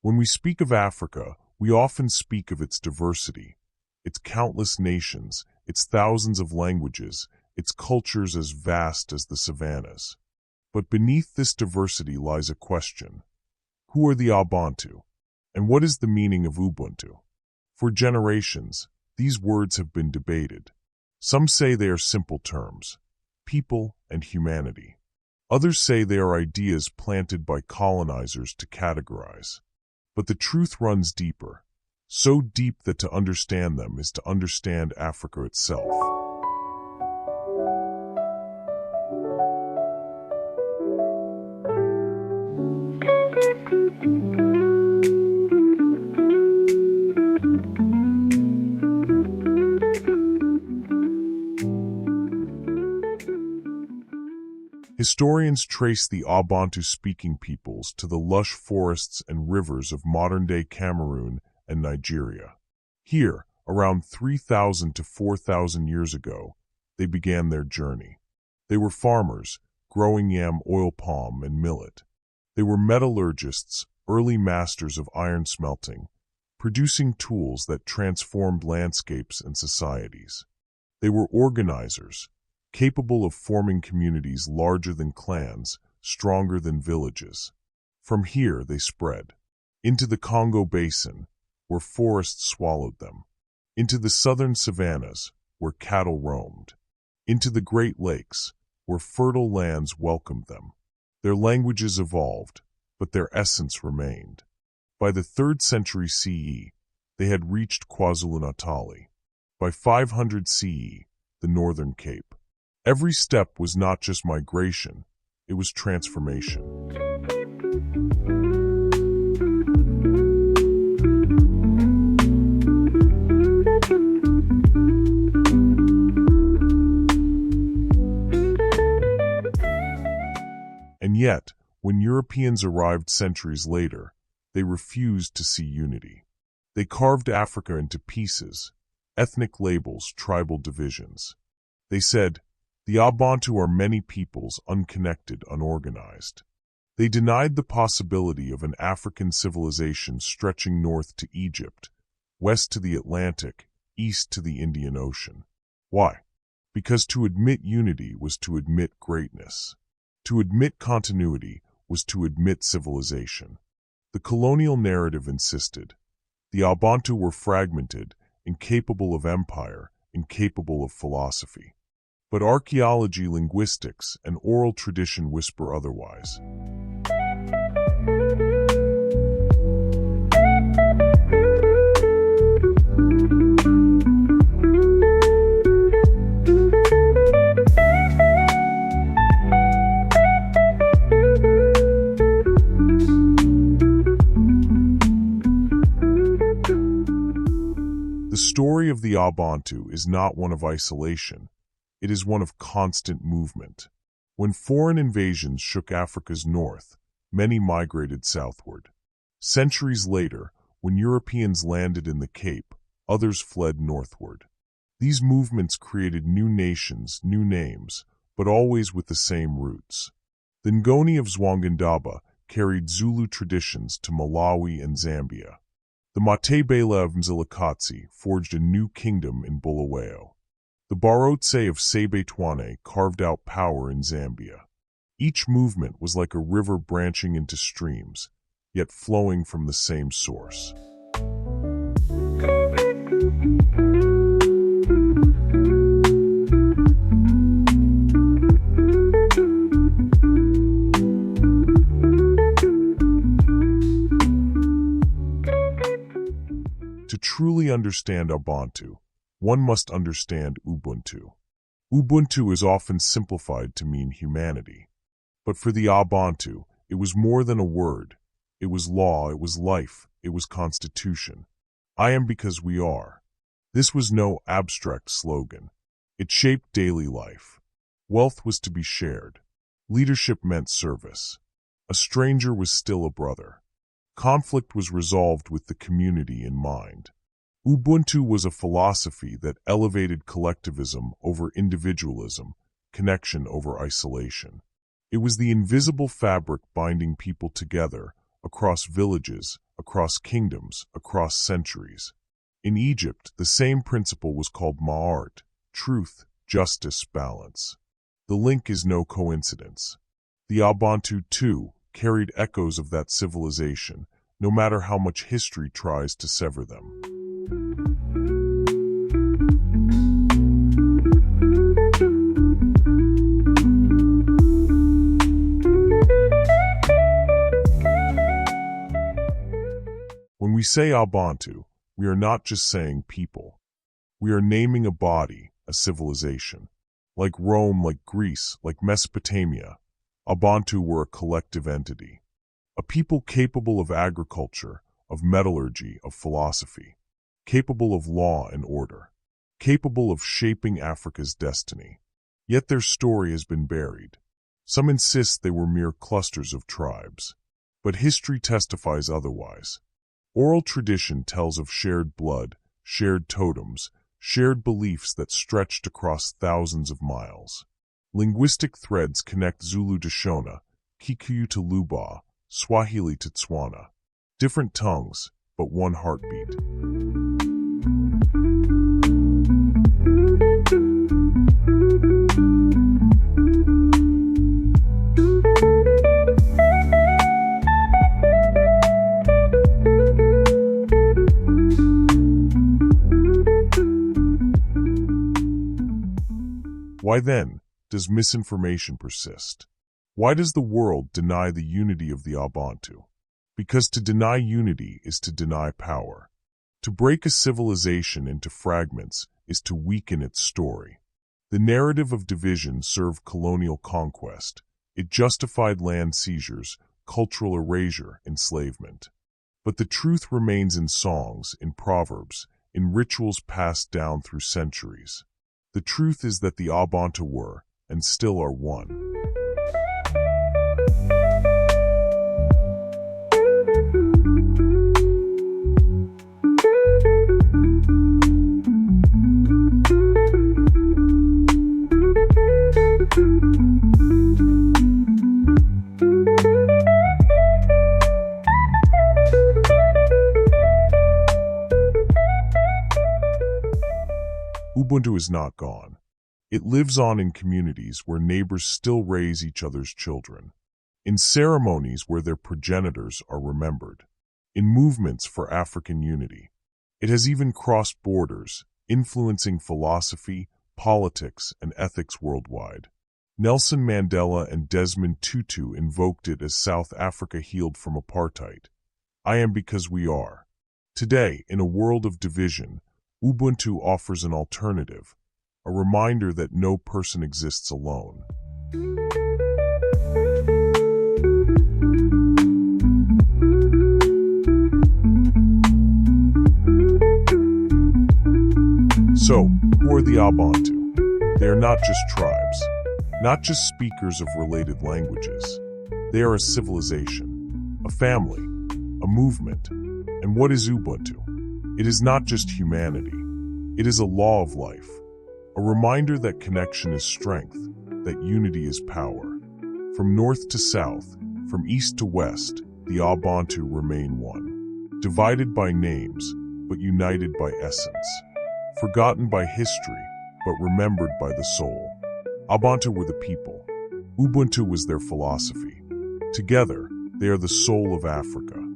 When we speak of Africa, we often speak of its diversity, its countless nations, its thousands of languages, its cultures as vast as the savannas. But beneath this diversity lies a question. Who are the Abantu? And what is the meaning of Ubuntu? For generations, these words have been debated. Some say they are simple terms, people and humanity. Others say they are ideas planted by colonizers to categorize. But the truth runs deeper, so deep that to understand them is to understand Africa itself. Historians trace the Abantu-speaking peoples to the lush forests and rivers of modern-day Cameroon and Nigeria. Here, around 3,000 to 4,000 years ago, they began their journey. They were farmers, growing yam, oil palm, and millet. They were metallurgists, early masters of iron smelting, producing tools that transformed landscapes and societies. They were organizers, capable of forming communities larger than clans, stronger than villages. From here they spread into the Congo Basin, where forests swallowed them, into the southern savannas, where cattle roamed, into the Great Lakes, where fertile lands welcomed them. Their languages evolved, but their essence remained. By the 3rd century CE, they had reached KwaZulu-Natal. By 500 CE, the Northern Cape. Every step was not just migration, it was transformation. And yet, when Europeans arrived centuries later, they refused to see unity. They carved Africa into pieces, ethnic labels, tribal divisions. They said, the Abantu are many peoples, unconnected, unorganized. They denied the possibility of an African civilization stretching north to Egypt, west to the Atlantic, east to the Indian Ocean. Why? Because to admit unity was to admit greatness. To admit continuity was to admit civilization. The colonial narrative insisted. The Abantu were fragmented, incapable of empire, incapable of philosophy. But archaeology, linguistics, and oral tradition whisper otherwise. The story of the Abantu is not one of isolation. It is one of constant movement. When foreign invasions shook Africa's north, many migrated southward. Centuries later, when Europeans landed in the Cape, others fled northward. These movements created new nations, new names, but always with the same roots. The Ngoni of Zwangendaba carried Zulu traditions to Malawi and Zambia. The Matebele of Mzilikazi forged a new kingdom in Bulawayo. The Barotse of Sebetwane carved out power in Zambia. Each movement was like a river branching into streams, yet flowing from the same source. To truly understand Abantu, one must understand Ubuntu. Ubuntu is often simplified to mean humanity. But for the Abantu, it was more than a word. It was law, it was life, it was constitution. I am because we are. This was no abstract slogan. It shaped daily life. Wealth was to be shared. Leadership meant service. A stranger was still a brother. Conflict was resolved with the community in mind. Ubuntu was a philosophy that elevated collectivism over individualism, connection over isolation. It was the invisible fabric binding people together across villages, across kingdoms, across centuries. In Egypt, the same principle was called ma'art, truth, justice, balance. The link is no coincidence. The Abantu, too, carried echoes of that civilization, no matter how much history tries to sever them. When we say Abantu, we are not just saying people. We are naming a body, a civilization. Like Rome, like Greece, like Mesopotamia, Abantu were a collective entity. A people capable of agriculture, of metallurgy, of philosophy. Capable of law and order. Capable of shaping Africa's destiny. Yet their story has been buried. Some insist they were mere clusters of tribes. But history testifies otherwise. Oral tradition tells of shared blood, shared totems, shared beliefs that stretched across thousands of miles. Linguistic threads connect Zulu to Shona, Kikuyu to Luba, Swahili to Tswana. Different tongues, but one heartbeat. Why then does misinformation persist? Why does the world deny the unity of the Abantu? Because to deny unity is to deny power. To break a civilization into fragments is to weaken its story. The narrative of division served colonial conquest. It justified land seizures, cultural erasure, enslavement. But the truth remains in songs, in proverbs, in rituals passed down through centuries. The truth is that the Abantu were, and still are, one. Ubuntu is not gone. It lives on in communities where neighbors still raise each other's children, in ceremonies where their progenitors are remembered, in movements for African unity. It has even crossed borders, influencing philosophy, politics, and ethics worldwide. Nelson Mandela and Desmond Tutu invoked it as South Africa healed from apartheid. I am because we are. Today, in a world of division, Ubuntu offers an alternative, a reminder that no person exists alone. So, who are the Abantu? They are not just tribes, not just speakers of related languages. They are a civilization, a family, a movement. And what is Ubuntu? It is not just humanity. It is a law of life, a reminder that connection is strength, that unity is power. From north to south, from east to west, the Abantu remain one. Divided by names, but united by essence. Forgotten by history, but remembered by the soul. Abantu were the people. Ubuntu was their philosophy. Together, they are the soul of Africa.